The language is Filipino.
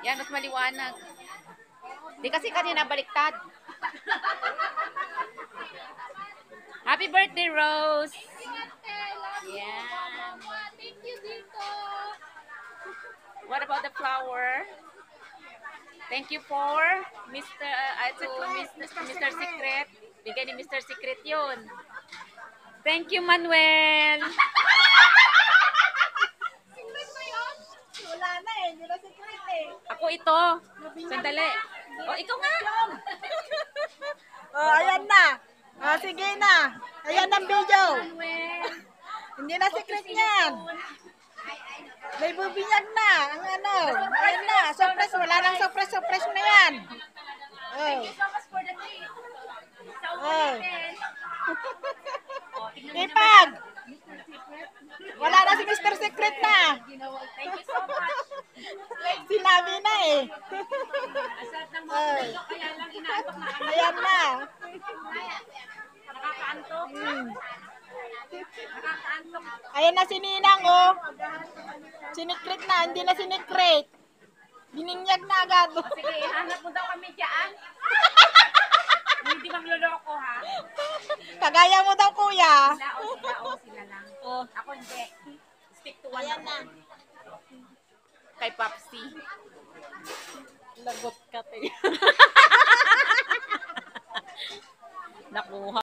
Yan, mas maliwanag. Di kasi kanina baliktad. Happy birthday, Rose! Yan. Thank you dito. What about the flower? Thank you for Mr. Secret. Bigay ni Mr. Secret yun. Thank you, Manuel. Secret ba yun? Wala na eh. Hindi na secret eh. Ako ito. Sandali. O, ikaw nga. Oh, ayan na. Oh, sige na. Ayan ang video. Manuel. Hindi na secret yan. May bubiyag na. Ang ano. Ayan na. Surprise. Wala nang surprise na yan. Oh. So much for the treat. Sa Oh. ulitin. O, tignan mo naman. Ipag. Wala na si Mr. Secret na. Thank you so much. Sinabi na eh. Asat ng mga Oh. pulo, kaya lang inaantok na kami. Ayan na. Nakakaantok. Nakakaantok. Ayan na si Ninang oh. Sinikret na. Hindi na sinikret. Bininyag na agad. Sige, hanap mo daw kami dyan. Hindi magloloko, ha? Kagaya mo daw kuya. Sila lang. Oh. Ako hindi. Stick to one. Ayan na. Kay Popsy. Lagot ka te. Nakuha.